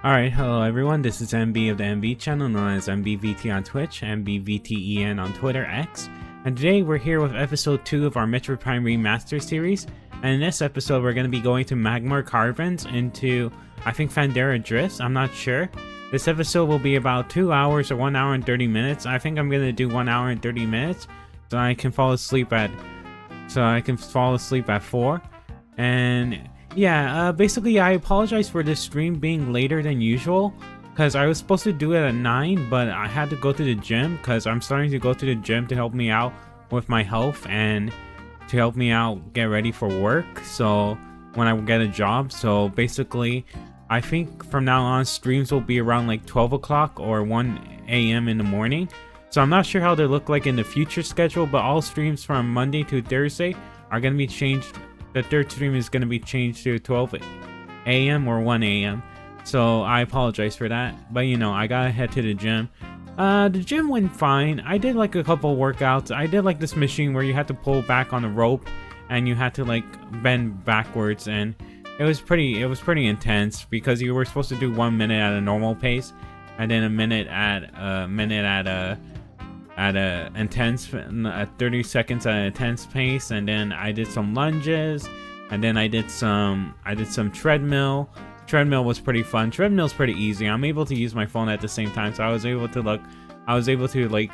Alright, hello everyone, this is MB of the MB channel, known as MBVT on Twitch, MBVTEN on Twitter, X, and today we're here with episode 2 of our Metroid Prime Remastered series, and in this episode we're going to be going to MAGMOOR Caverns into, I think, Fandera Drifts, I'm not sure. This episode will be about 2 hours or 1 hour and 30 minutes, I think I'm going to do 1 hour and 30 minutes, so I can fall asleep at 4, and yeah, basically I apologize for this stream being later than usual, because I was supposed to do it at 9, but I had to go to the gym, because I'm starting to go to the gym to help me out with my health, and to help me out get ready for work, so when I get a job. So basically, I think from now on, streams will be around like 12 o'clock or 1 a.m. in the morning, so I'm not sure how they look like in the future schedule, but all streams from Monday to Thursday are going to be changed. The third stream is going to be changed to 12 a.m. or 1 a.m. So I apologize for that. But you know, I gotta head to the gym. The gym went fine. I did like a couple workouts. I did like this machine where you had to pull back on a rope and you had to like bend backwards, and it was pretty intense because you were supposed to do 1 minute at a normal pace and then a minute at a intense 30 seconds at an intense pace, and then I did some lunges, and then I did some treadmill. Treadmill was pretty fun. Treadmill's pretty easy. I'm able to use my phone at the same time, so I was able to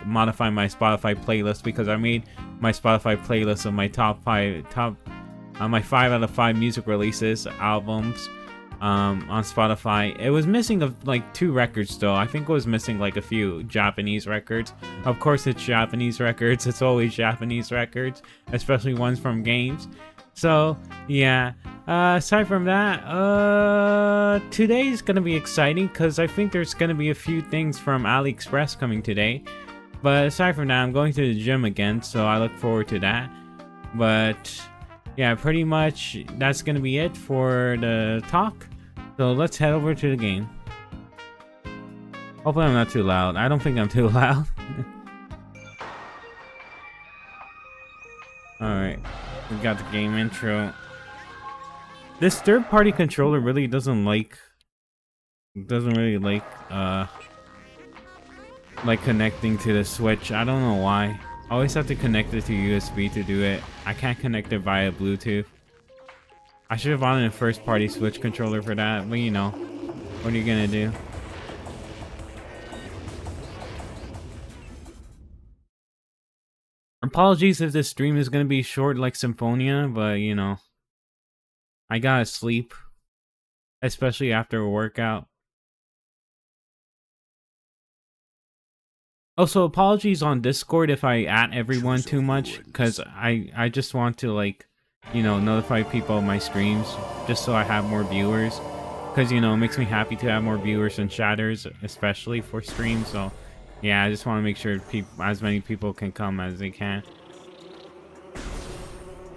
modify my Spotify playlist, because I made my Spotify playlist of my my 5 out of 5 music releases albums on Spotify. It was missing of like 2 records though. I think it was missing like a few Japanese records. Of course it's Japanese records. It's always Japanese records, especially ones from games. So yeah, aside from that, today's gonna be exciting because I think there's gonna be a few things from AliExpress coming today. But aside from that, I'm going to the gym again, so I look forward to that. But yeah, pretty much that's gonna be it for the talk. So let's head over to the game. Hopefully I'm not too loud. I don't think I'm too loud. Alright, we got the game intro. This third-party controller really doesn't really like connecting to the Switch. I don't know why. I always have to connect it to USB to do it. I can't connect it via Bluetooth. I should have bought a first-party Switch controller for that, but you know, what are you gonna do? Apologies if this stream is gonna be short like Symphonia, but you know, I gotta sleep, especially after a workout. Also, apologies on Discord if I at everyone too much, because I just want to, like, you know, notify people of my streams, just so I have more viewers. Because, you know, it makes me happy to have more viewers and chatters, especially for streams. So, yeah, I just want to make sure as many people can come as they can.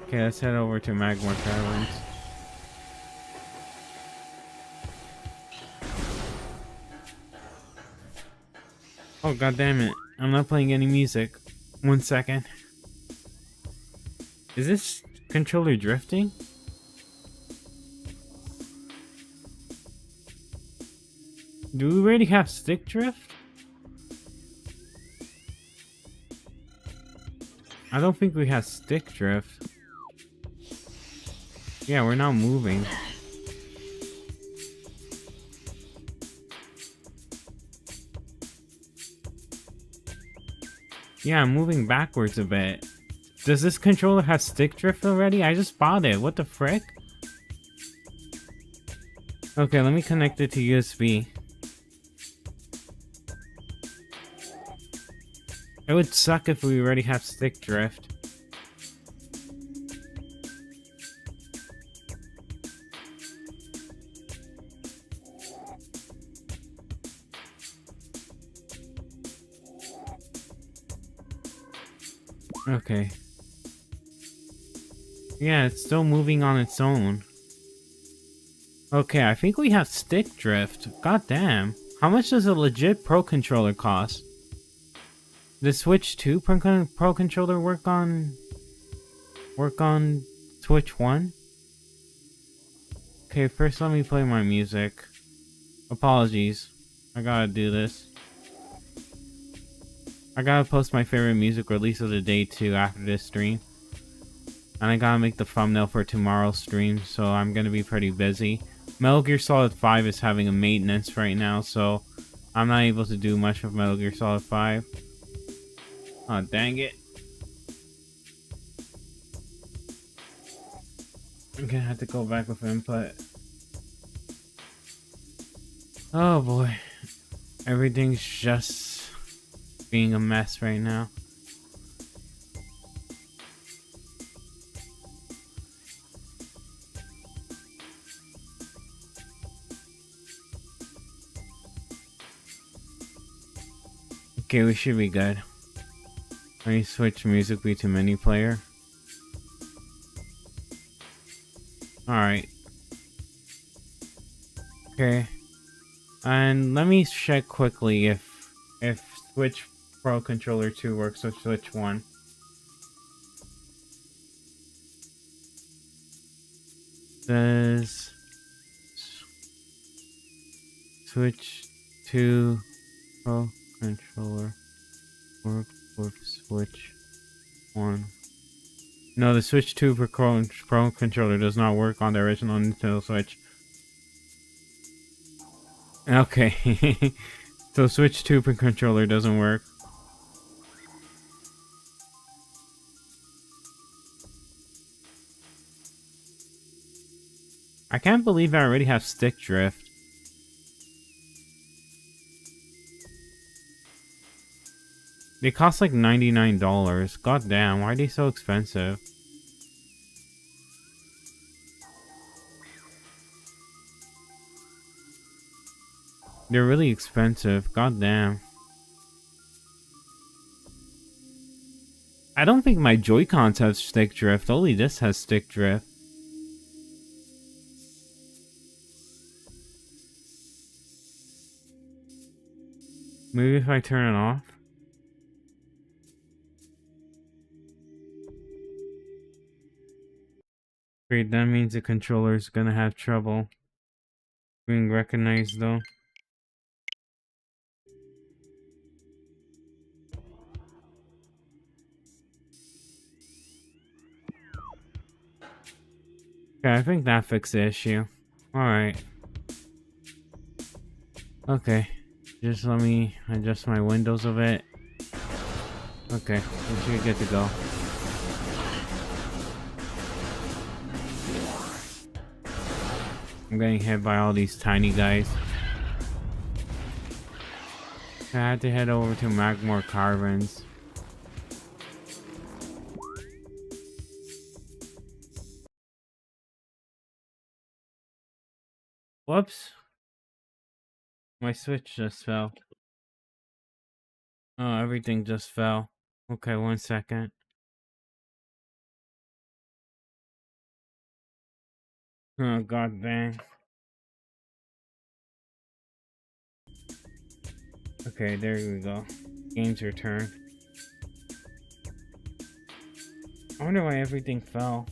Okay, let's head over to MAGMOOR Caverns. Oh, god damn it. I'm not playing any music. 1 second. Is this controller drifting? Do we already have stick drift? I don't think we have stick drift. Yeah, we're not moving. Yeah, I'm moving backwards a bit. Does this controller have stick drift already? I just bought it. What the frick? Okay, let me connect it to USB. It would suck if we already have stick drift. Okay. Yeah, it's still moving on its own. Okay, I think we have stick drift. God damn. How much does a legit Pro controller cost? The Switch 2 Pro controller work on Switch 1? Okay, first let me play my music. Apologies. I gotta do this. I gotta post my favorite music release of the day too after this stream. And I gotta make the thumbnail for tomorrow's stream, so I'm gonna be pretty busy. Metal Gear Solid 5 is having a maintenance right now, so I'm not able to do much of Metal Gear Solid 5. Oh, dang it. I'm gonna have to go back with input. Oh boy. Everything's just being a mess right now. Okay, we should be good. Let me switch musically to mini player. Alright. Okay. And let me check quickly if Switch Pro Controller 2 works with Switch 1. Does Switch 2 Pro Controller work with Switch 1? No, the Switch 2 Pro Controller does not work on the original Nintendo Switch. Okay. So Switch 2 Pro Controller doesn't work. I can't believe I already have stick drift. They cost like $99. God damn, why are they so expensive? They're really expensive. God damn. I don't think my Joy-Cons have stick drift. Only this has stick drift. Maybe if I turn it off. Great, that means the controller's gonna have trouble being recognized though. Okay, I think that fixed the issue. Alright. Okay. Just let me adjust my windows a bit. Okay, we should get to go. I'm getting hit by all these tiny guys. I had to head over to MAGMOOR Caverns. Whoops. My switch just fell. Oh, everything just fell. Okay, 1 second. Oh, god dang. Okay, there we go. Game's returned. I wonder why everything fell.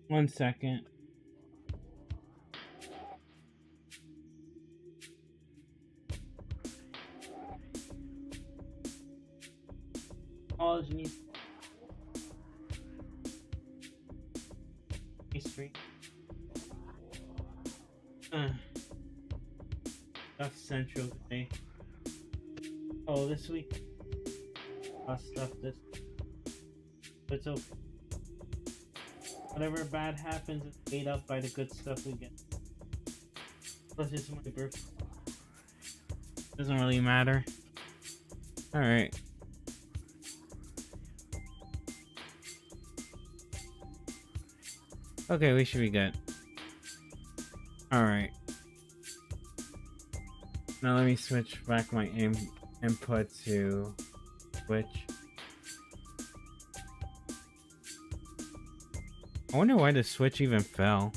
One second. Apologies. History. That's central today. Oh, this week. Stuff this. But it's okay. Whatever bad happens is made up by the good stuff we get. Plus, it's my birthday. Doesn't really matter. Alright. Okay, we should be good. Alright. Now let me switch back my input to switch. I wonder why the switch even fell.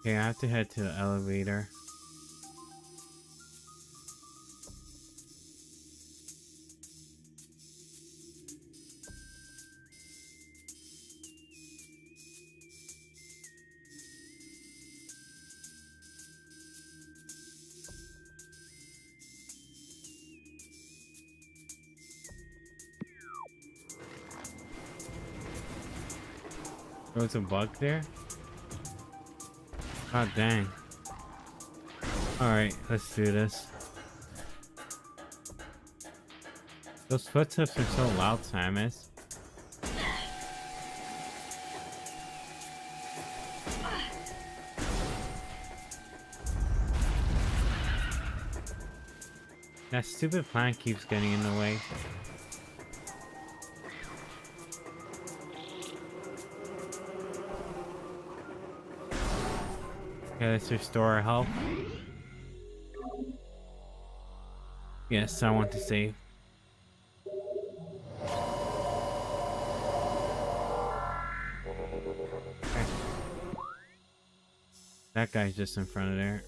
Okay, I have to head to the elevator. There was a bug there? God dang. Alright, let's do this. Those footsteps are so loud, Samus. That stupid plant keeps getting in the way. Okay, let's restore our health. Yes, I want to save. Okay. That guy's just in front of there.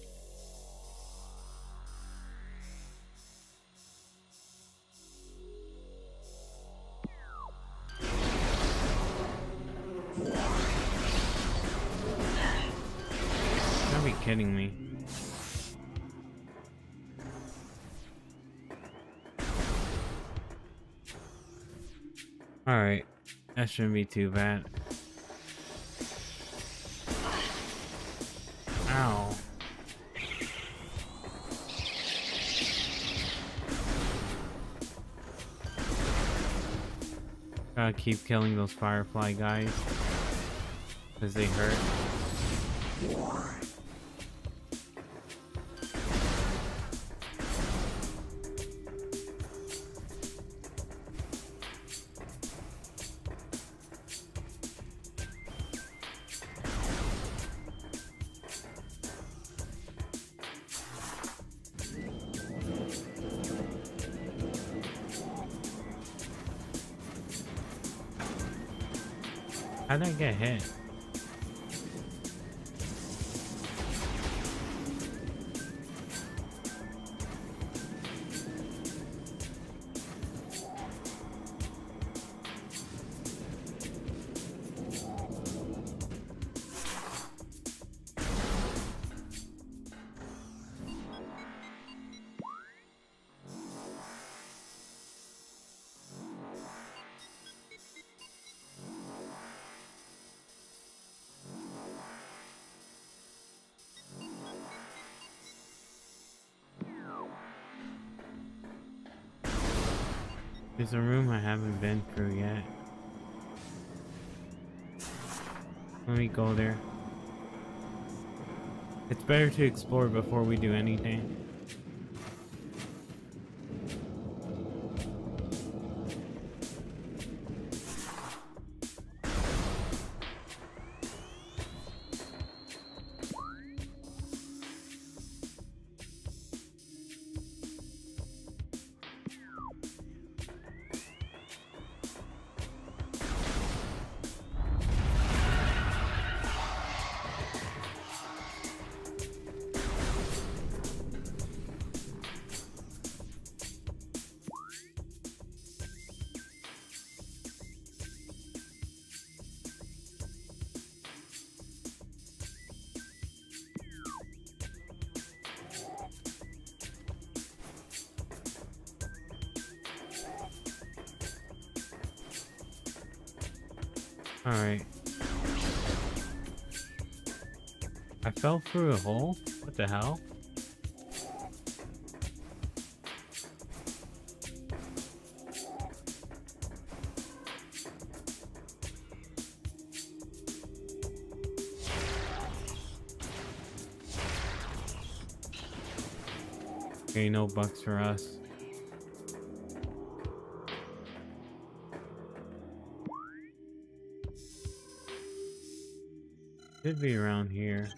Don't be kidding me. Alright, that shouldn't be too bad. Ow. Gotta keep killing those firefly guys, because they hurt. How'd I get hit? There's a room I haven't been through yet. Let me go there. It's better to explore before we do anything. Alright. I fell through a hole? What the hell? Okay, no bugs for us. Should be around here.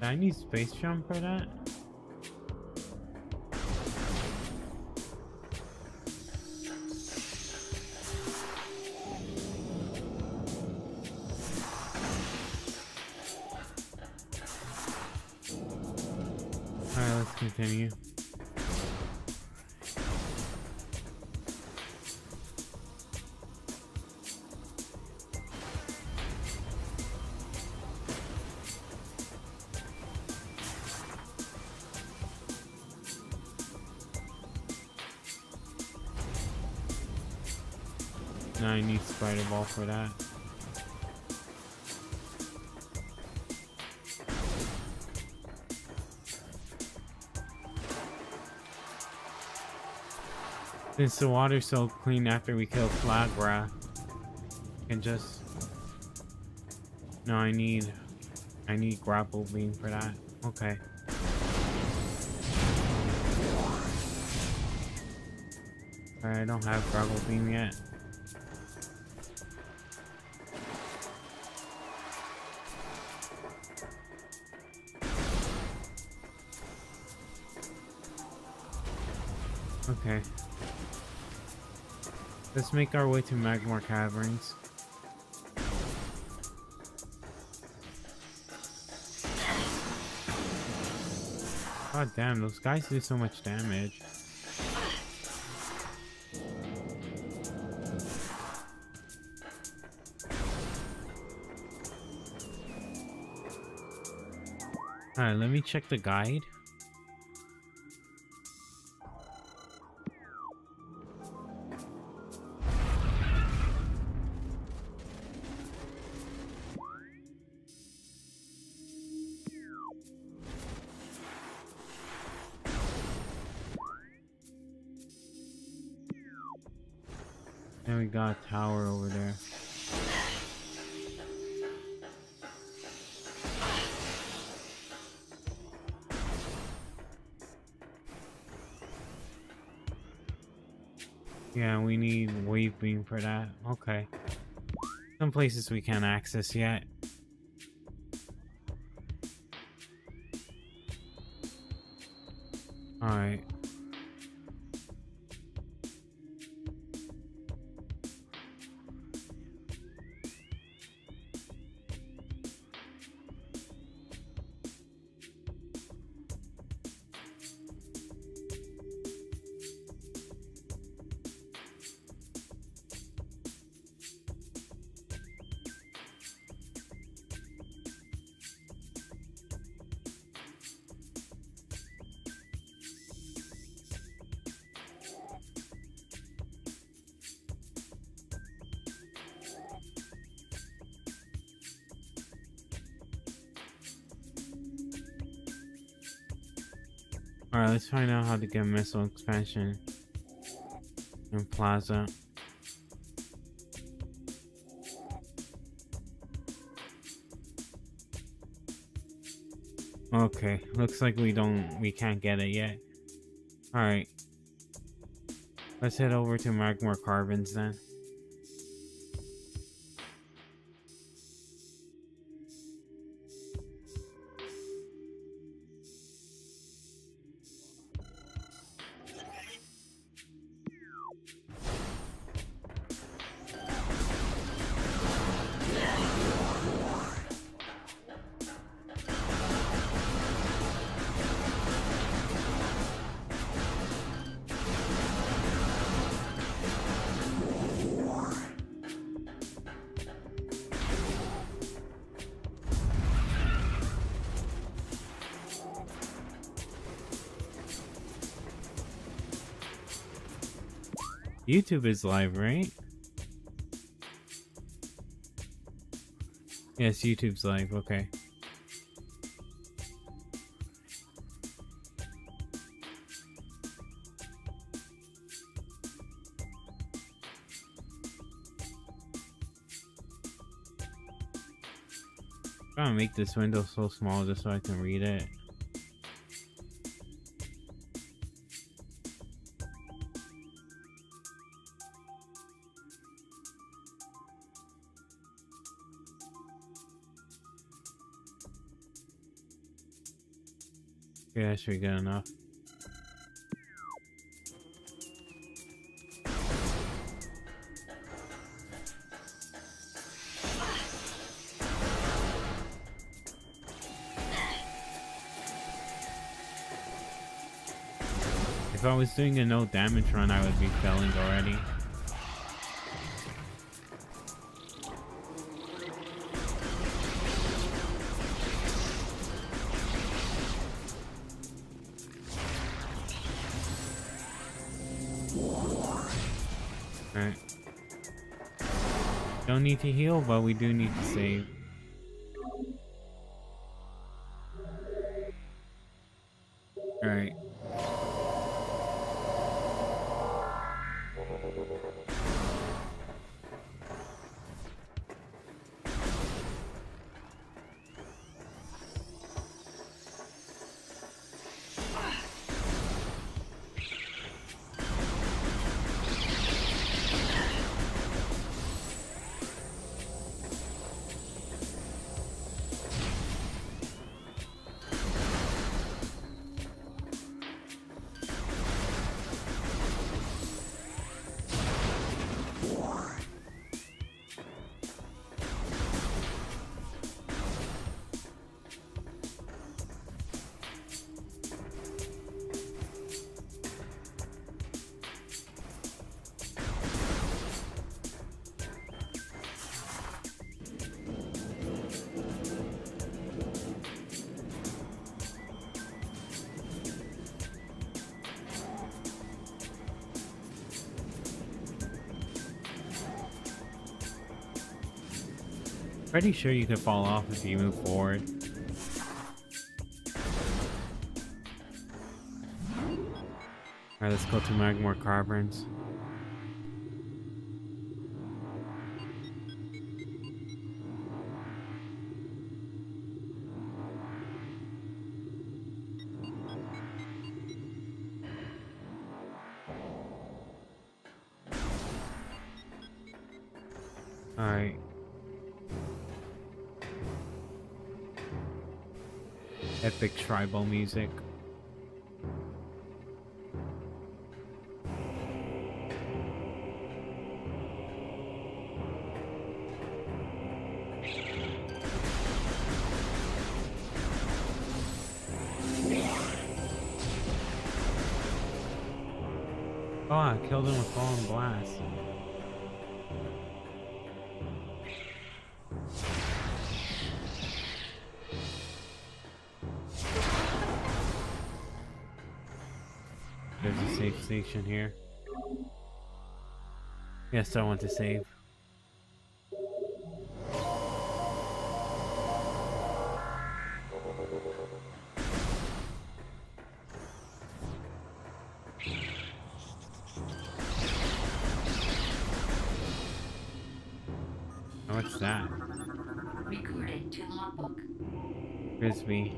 I need space jump for that? Alright, let's continue. Now I need spider ball for that. Since the water's so clean after we kill Flagra, I can just... No, I need grapple beam for that. Okay. Alright, I don't have grapple beam yet. Okay. Let's make our way to MAGMOOR Caverns. God damn, those guys do so much damage. Alright, let me check the guide. And we got a tower over there. Yeah, we need wave beam for that. Okay. Some places we can't access yet. Alright. Alright, let's find out how to get missile expansion in Plaza. Okay, looks like we can't get it yet. Alright. Let's head over to MAGMOOR Caverns then. YouTube is live, right? Yes, YouTube's live, okay. I'm gonna make this window so small just so I can read it. Yeah, that should be good enough. If I was doing a no damage run, I would be failing already. Alright. Don't need to heal, but we do need to save. Alright. Pretty sure you could fall off if you move forward. Alright, let's go to MAGMOOR Caverns. Alright. Epic tribal music. Oh, I killed him with falling blast. There's a safe station here. Yes, I want to save. What's that? Recorded to logbook. Frisbee.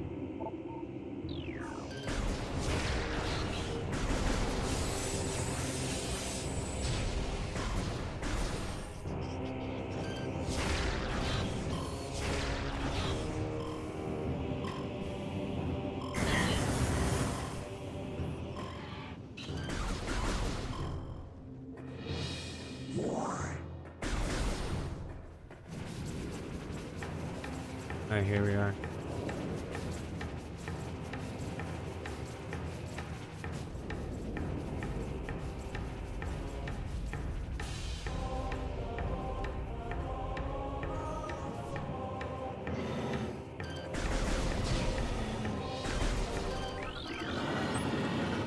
Alright, here we are.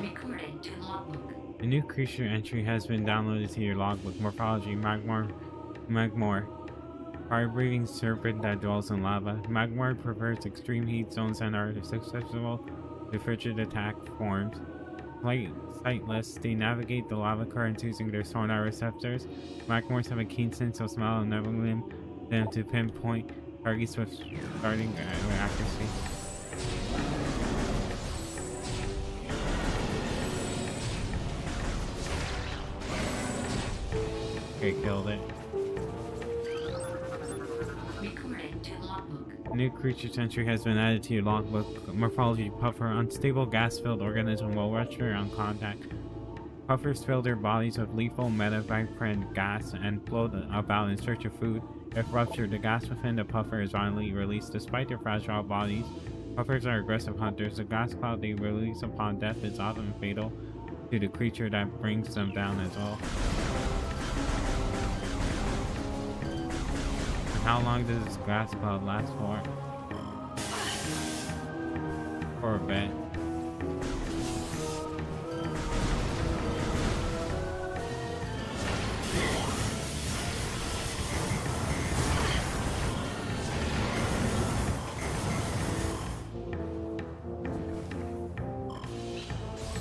Recorded to logbook. A new creature entry has been downloaded to your logbook. Morphology, MAGMOOR. Fire-breathing serpent that dwells in lava. MAGMOOR prefers extreme heat zones and are susceptible to frigid attack forms. Sightless, they navigate the lava currents using their sonar receptors. MAGMOORs have a keen sense of smell, enabling them to pinpoint targets with starting accuracy. Okay, killed it. Recorded to logbook. New creature entry has been added to your logbook. Morphology puffer. Unstable gas-filled organism will rupture on contact. Puffers fill their bodies with lethal metavibrant gas and float about in search of food. If ruptured, the gas within the puffer is violently released. Despite their fragile bodies, puffers are aggressive hunters. The gas cloud they release upon death is often fatal to the creature that brings them down as well. How long does this gas cloud last for? For a bit.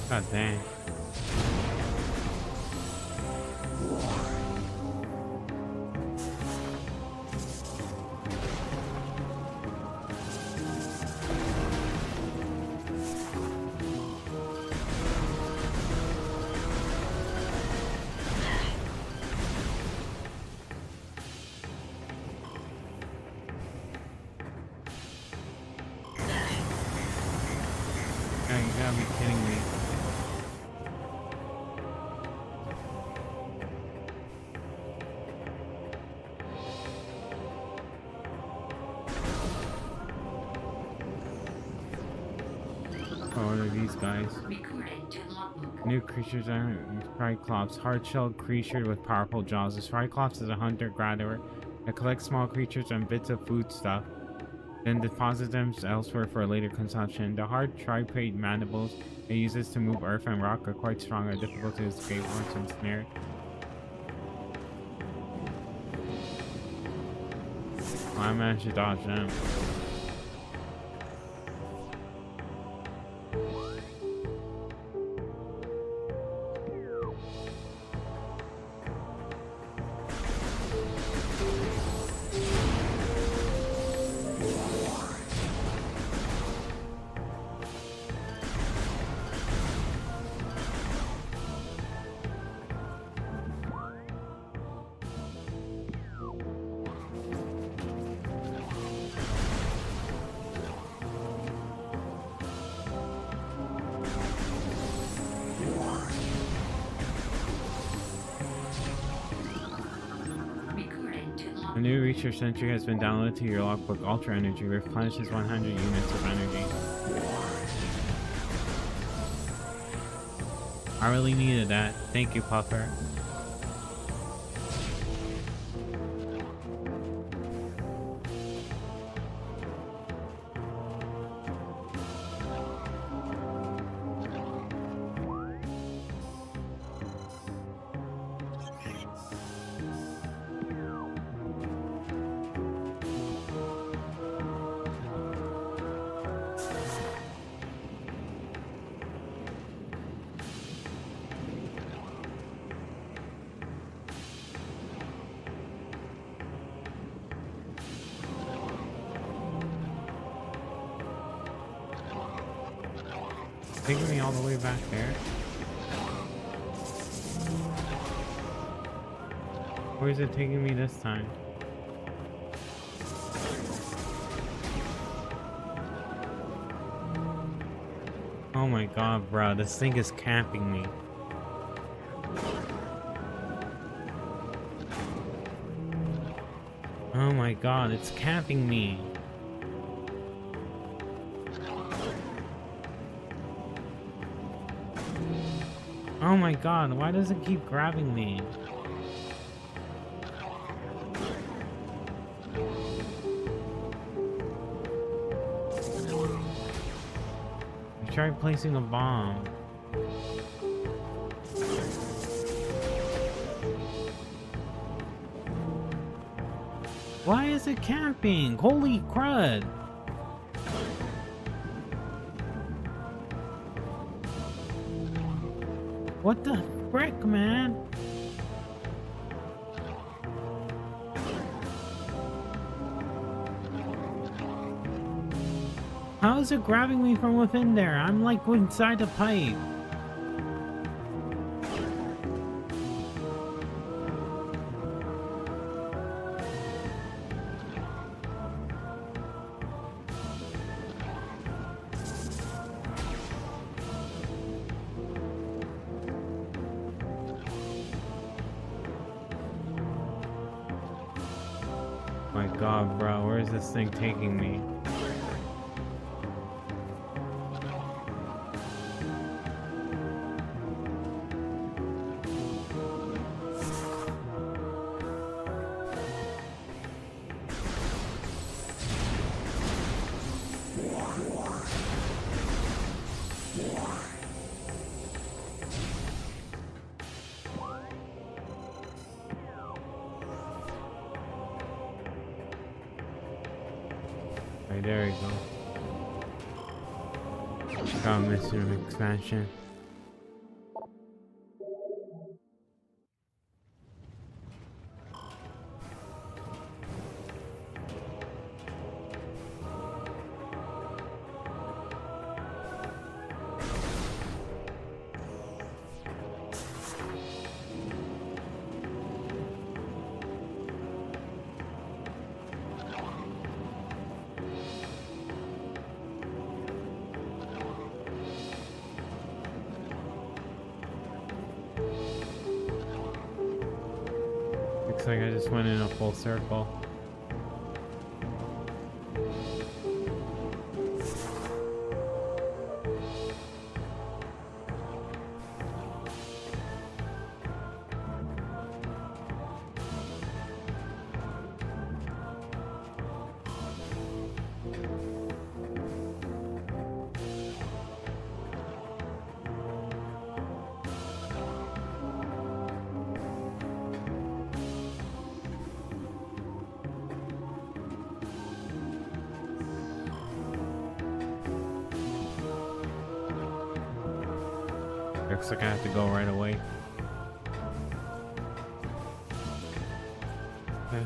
God dang. You gotta be kidding me. Oh, what are these guys? Recorded to logbook. New creatures are Triclops, hard-shelled creature with powerful jaws. The Triclops is a hunter-gatherer that collects small creatures and bits of food stuff, then deposits them elsewhere for later consumption. The hard triped mandibles it uses to move earth and rock are quite strong and difficult to escape once ensnared. I managed to dodge them. A new research entry has been downloaded to your logbook. Ultra Energy replenishes 100 units of energy. I really needed that. Thank you, Puffer. Taking me all the way back there. Where is it taking me this time? Oh my god, bro, this thing is camping me. Oh my god, it's camping me. Oh my god, why does it keep grabbing me? I tried placing a bomb. Why is it camping? Holy crud! What the frick, man? How is it grabbing me from within there? I'm like inside the pipe. My god, bro, where is this thing taking me? Right, there we go. Got mission expansion. Looks like I just went in a full circle. Looks like I have to go right away. Okay.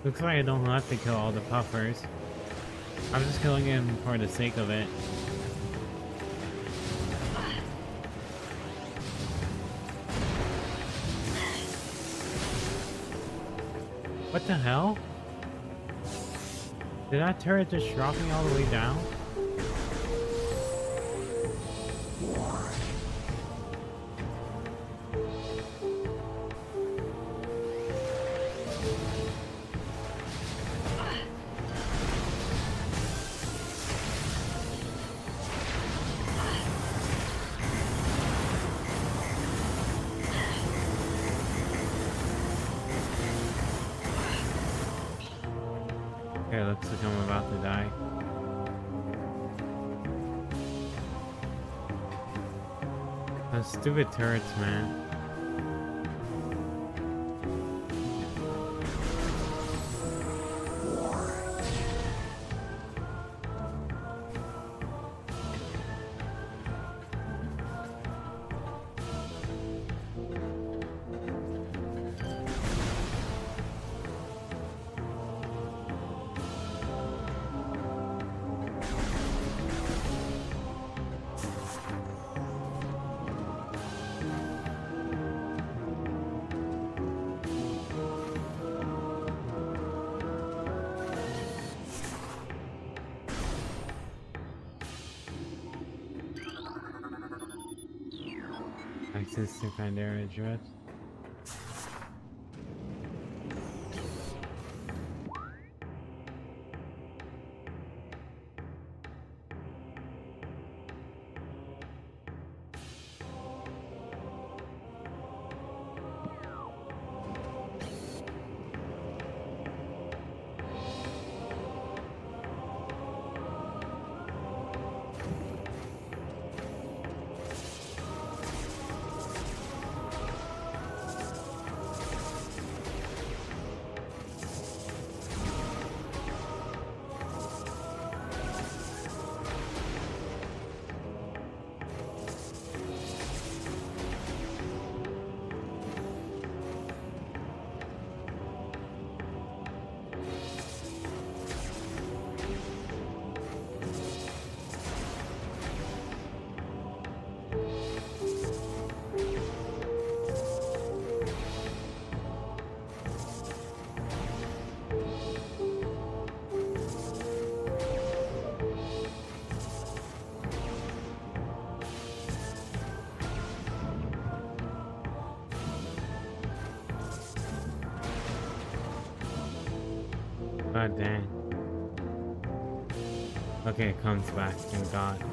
Looks like I don't have to kill all the puffers. I'm just killing him for the sake of it. What the hell? Did that turret just drop me all the way down? Okay, looks like I'm about to die. Those stupid turrets, man. Access to Pandora address. God dang. Okay, it comes back, thank God.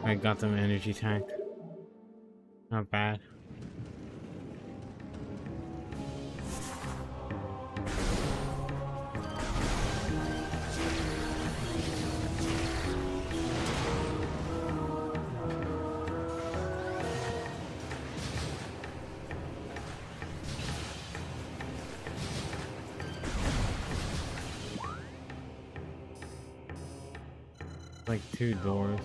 I got them energy tank. Not bad. Like 2 doors.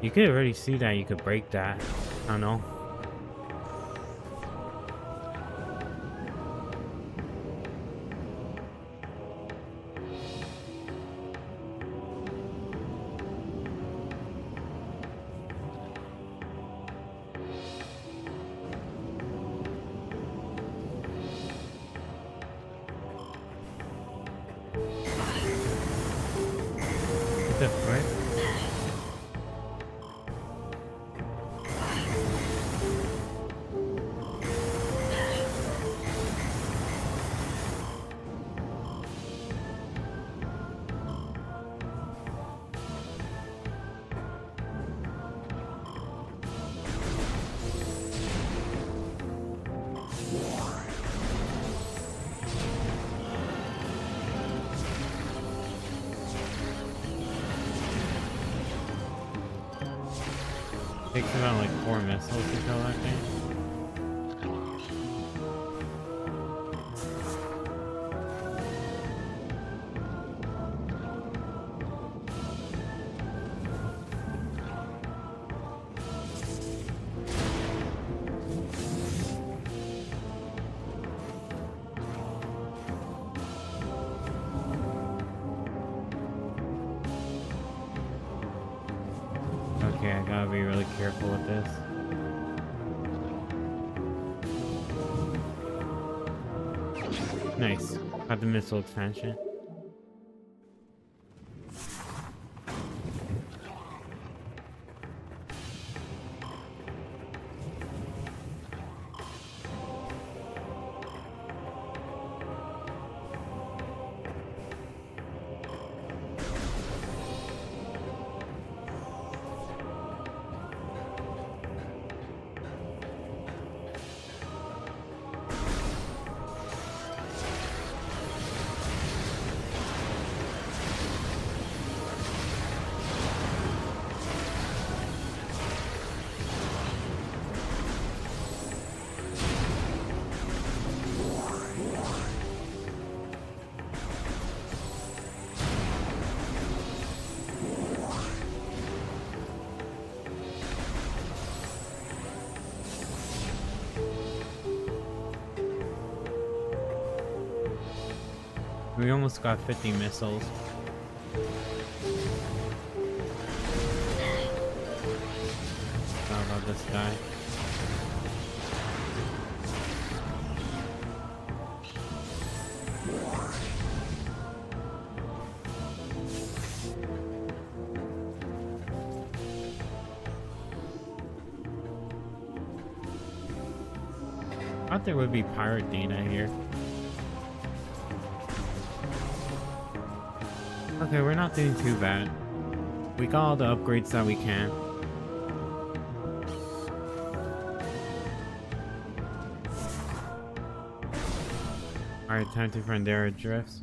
You could already see that you could break that. I don't know. What the frick? Takes about like 4 missiles to kill that thing. Okay, I gotta be really careful with this. Nice. Got the missile expansion. We almost got 50 missiles. How about this guy? I thought there would be pirate data here. Okay, we're not doing too bad. We got all the upgrades that we can. Alright, time to find their drifts.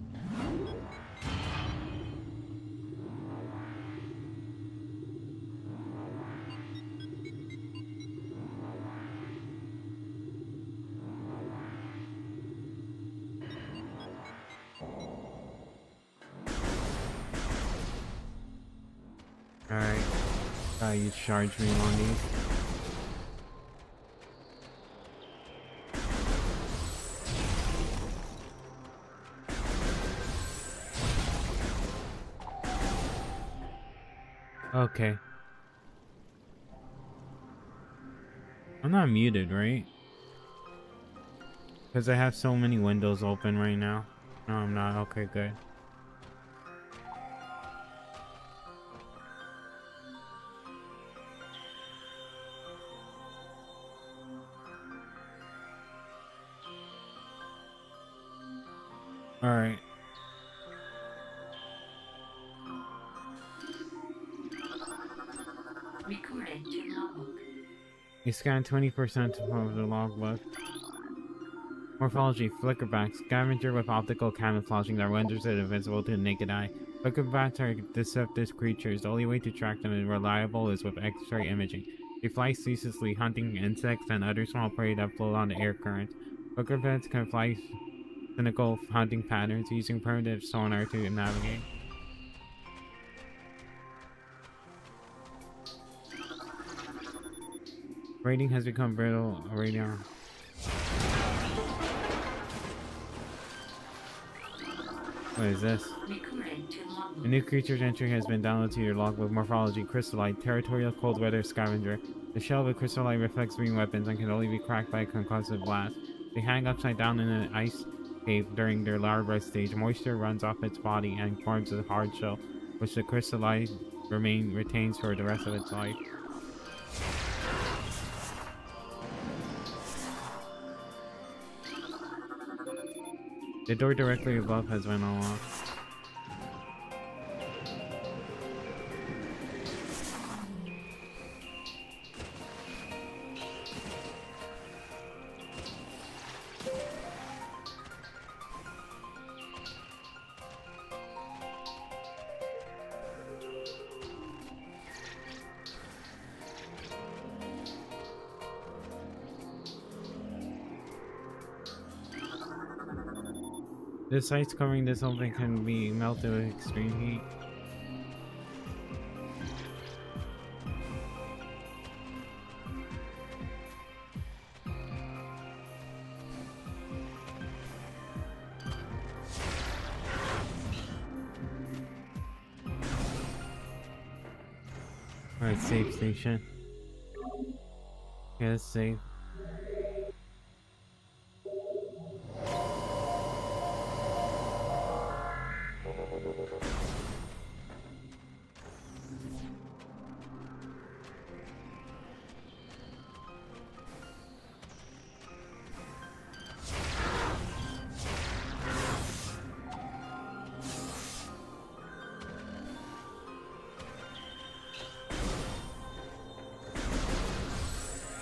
Alright. You charge me on these. Okay. I'm not muted, right? Because I have so many windows open right now. No, I'm not. Okay, good. Alright. Recording to logbook. You scan 20% of the logbook. Morphology, flickerbacks, scavenger with optical camouflaging that renders it invisible to the naked eye. Flickerbacks are deceptive creatures. The only way to track them and reliable is with X-ray imaging. They fly ceaselessly, hunting insects and other small prey that float on the air current. Flickerbacks can fly cynical hunting patterns using primitive sonar to navigate. Rating has become brittle radar. What is this? A new creature's entry has been downloaded to your logbook. Morphology, crystallite, territorial cold weather scavenger. The shell of a crystallite reflects green weapons and can only be cracked by a concussive blast. They hang upside down in an ice cave during their larva stage. Moisture runs off its body and forms a hard shell, which the crystallite retains for the rest of its life. The door directly above has been unlocked. The sites covering this opening can be melted with extreme heat. Alright, safe station. Yeah, it's safe.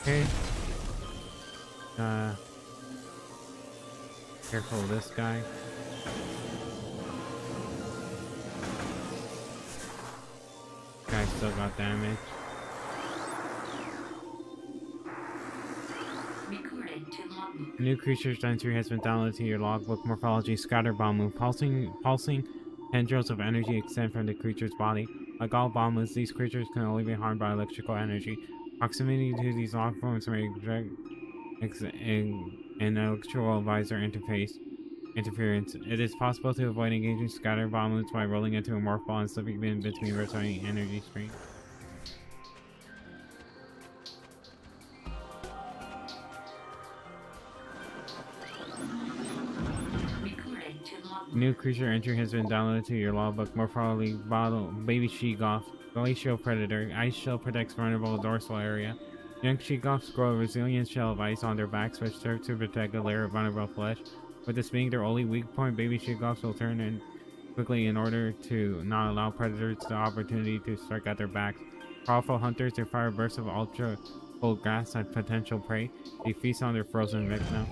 Okay. Careful of this guy. Guy still got damage. A new creature's entry has been downloaded to your logbook. Morphology, scatter bomb move. Pulsing tendrils of energy extend from the creature's body. Like all bomb moves, these creatures can only be harmed by electrical energy. Proximity to these lock forms may direct an electrical visor interference. It is possible to avoid engaging scatter bomb moves by rolling into a morph ball and slipping in between rotating energy streams. New creature entry has been downloaded to your logbook. Morphology, baby sheegoth, glacial predator. Ice shell protects vulnerable dorsal area. Young sheegoths grow a resilient shell of ice on their backs, which serves to protect a layer of vulnerable flesh. With this being their only weak point, baby sheegoths will turn in quickly in order to not allow predators the opportunity to strike at their backs. Powerful hunters, they fire bursts of ultra cold gas at potential prey. They feast on their frozen victim.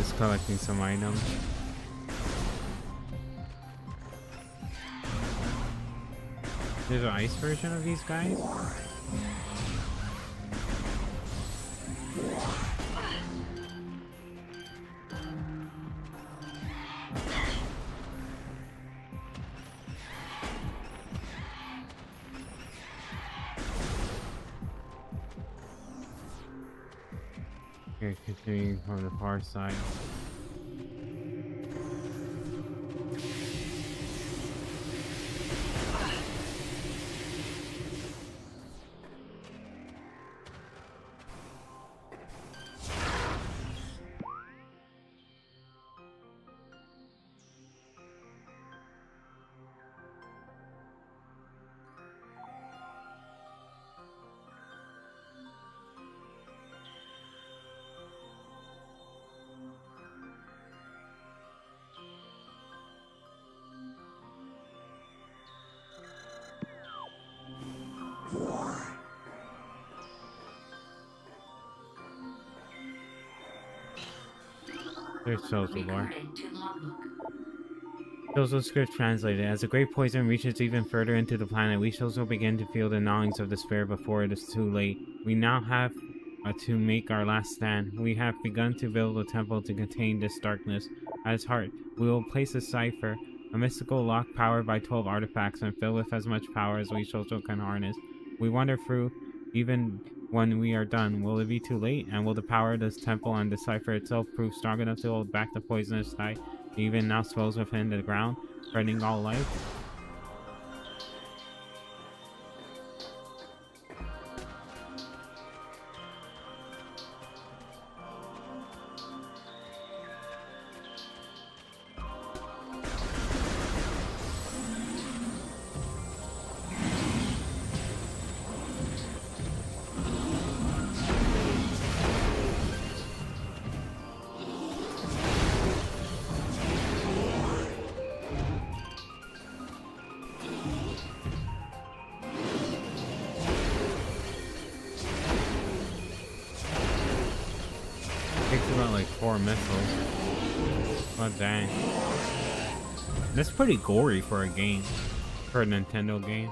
Just collecting some items. There's an ice version of these guys? Okay, continuing from the far side. There's social lore. Recording to logbook. Social script translated. As the great poison reaches even further into the planet, we shall begin to feel the gnawings of despair before it is too late. We now have to make our last stand. We have begun to build a temple to contain this darkness. At its heart, we will place a cipher, a mystical lock powered by 12 artifacts and filled with as much power as we social can harness. We wander through, even when we are done. Will it be too late? And will the power of this temple and the cipher itself prove strong enough to hold back the poisonous tide that even now swells within the ground, threatening all life? Takes about like 4 missiles. Oh dang. That's pretty gory for a game. For a Nintendo game.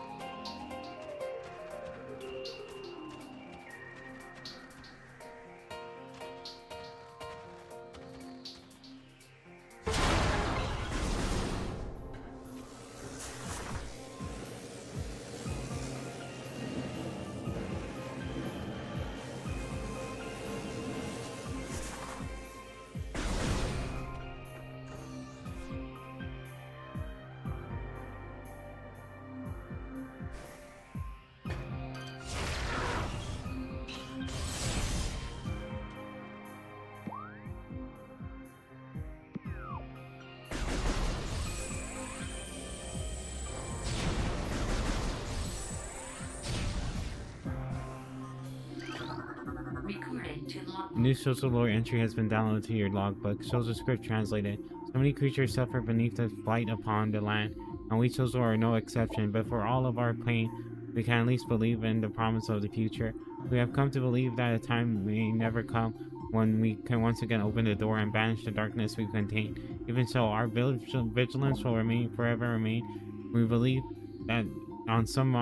Recording to logbook. New social lore entry has been downloaded to your logbook. Social script translated. So many creatures suffer beneath the blight upon the land, and we social are no exception. But for all of our pain, we can at least believe in the promise of the future. We have come to believe that a time may never come when we can once again open the door and banish the darkness we contain. Even so, our vigilance will forever remain. We believe that on some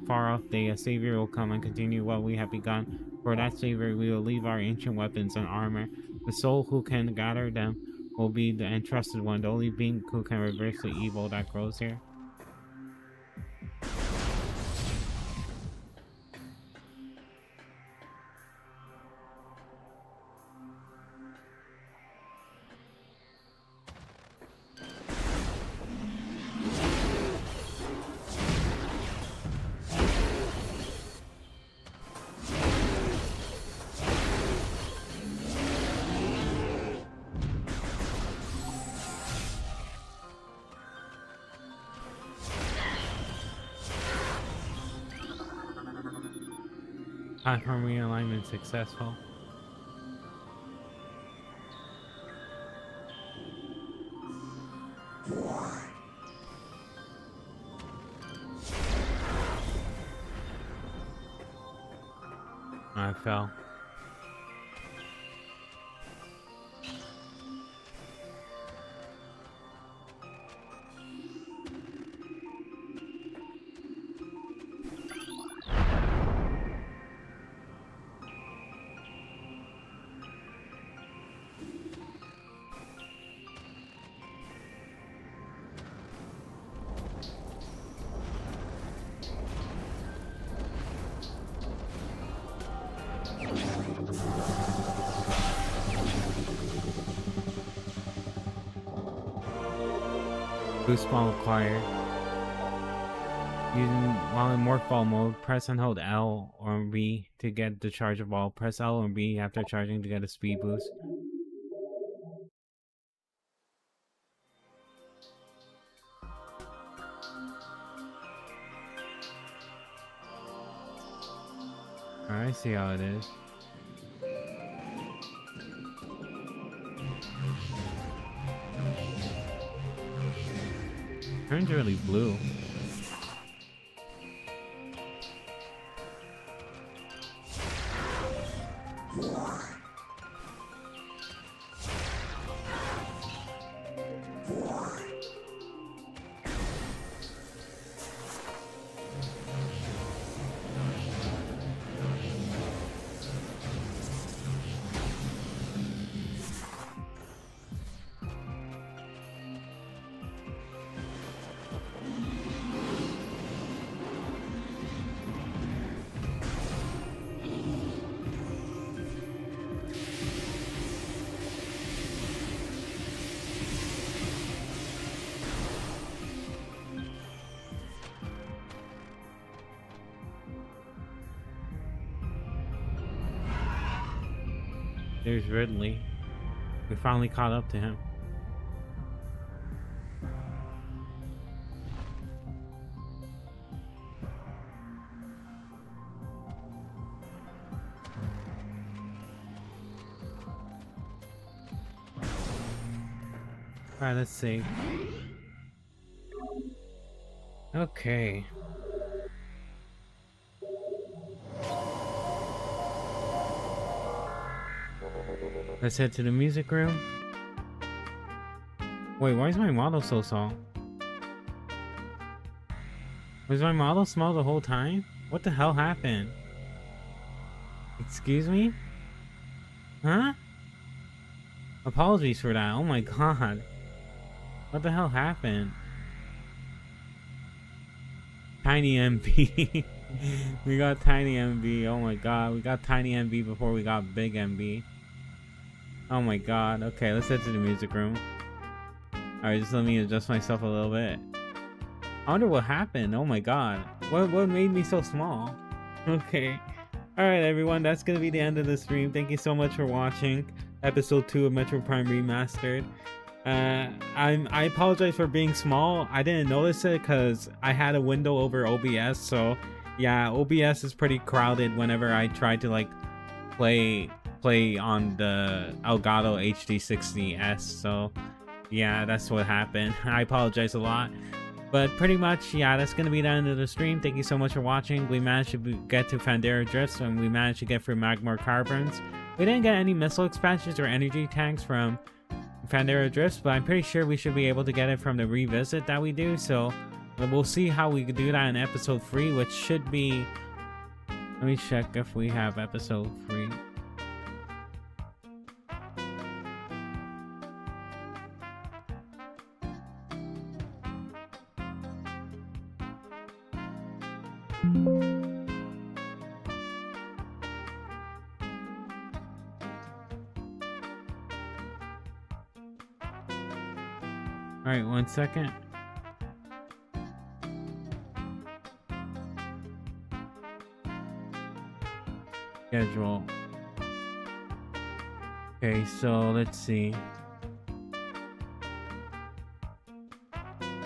far-off day, a savior will come and continue what we have begun. For that savior, we will leave our ancient weapons and armor. The soul who can gather them will be the entrusted one, the only being who can reverse the evil that grows here. Platform realignment successful. I fell. Boost ball acquired. While in morph ball mode, press and hold L or B to get the charge of ball. Press L or B after charging to get a speed boost. Alright, I see how it is. Turns really blue. There's Ridley. We finally caught up to him. Alright, let's see. Okay. Let's head to the music room. Wait, why is my model so small? Was my model small the whole time? What the hell happened? Excuse me? Huh? Apologies for that. Oh my god. What the hell happened? Tiny MB. We got Tiny MB. Oh my god. We got Tiny MB before we got Big MB. Oh my god. Okay, let's head to the music room. Alright, just let me adjust myself a little bit. I wonder what happened. Oh my god. What made me so small? Okay. Alright everyone, that's gonna be the end of the stream. Thank you so much for watching episode 2 of Metroid Prime Remastered. I apologize for being small. I didn't notice it because I had a window over OBS, so yeah, OBS is pretty crowded whenever I try to like play on the Elgato HD60S, so yeah, that's what happened. I apologize a lot, but pretty much, yeah, that's gonna be the end of the stream. Thank you so much for watching. We managed to get to Fandera Drifts, and we managed to get through MAGMOOR Caverns. We didn't get any missile expansions or energy tanks from Fandera Drifts, but I'm pretty sure we should be able to get it from the revisit that we do, so we'll see how we could do that in episode 3, which should be... Let me check if we have episode 3. Alright, 1 second. Schedule. Okay, so let's see.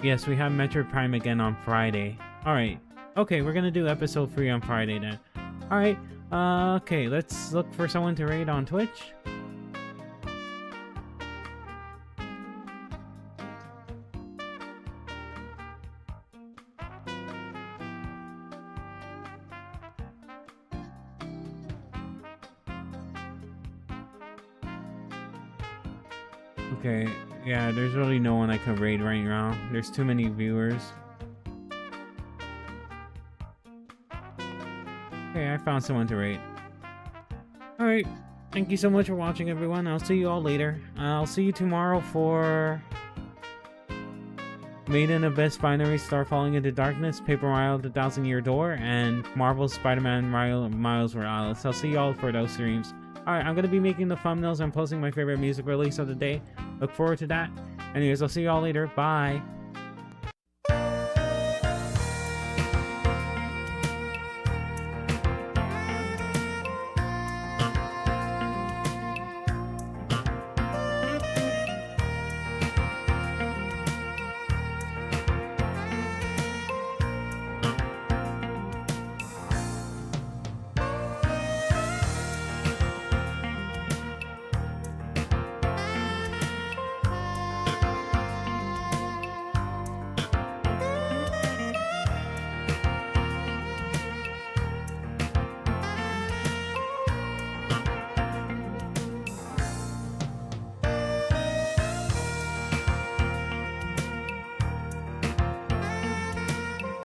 Yes, we have Metroid Prime again on Friday. Alright. Okay, we're gonna do episode 3 on Friday then. Alright. Okay, let's look for someone to raid on Twitch. Okay, yeah, there's really no one I can raid right now. There's too many viewers. Okay, I found someone to raid. Alright, thank you so much for watching, everyone. I'll see you all later. I'll see you tomorrow for... Made in Abyss Binary Star Falling into Darkness, Paper Mario The 1000-Year Door, and Marvel's Spider-Man Miles Morales. I'll see you all for those streams. Alright, I'm going to be making the thumbnails and posting my favorite music release of the day. Look forward to that. Anyways, I'll see you all later. Bye.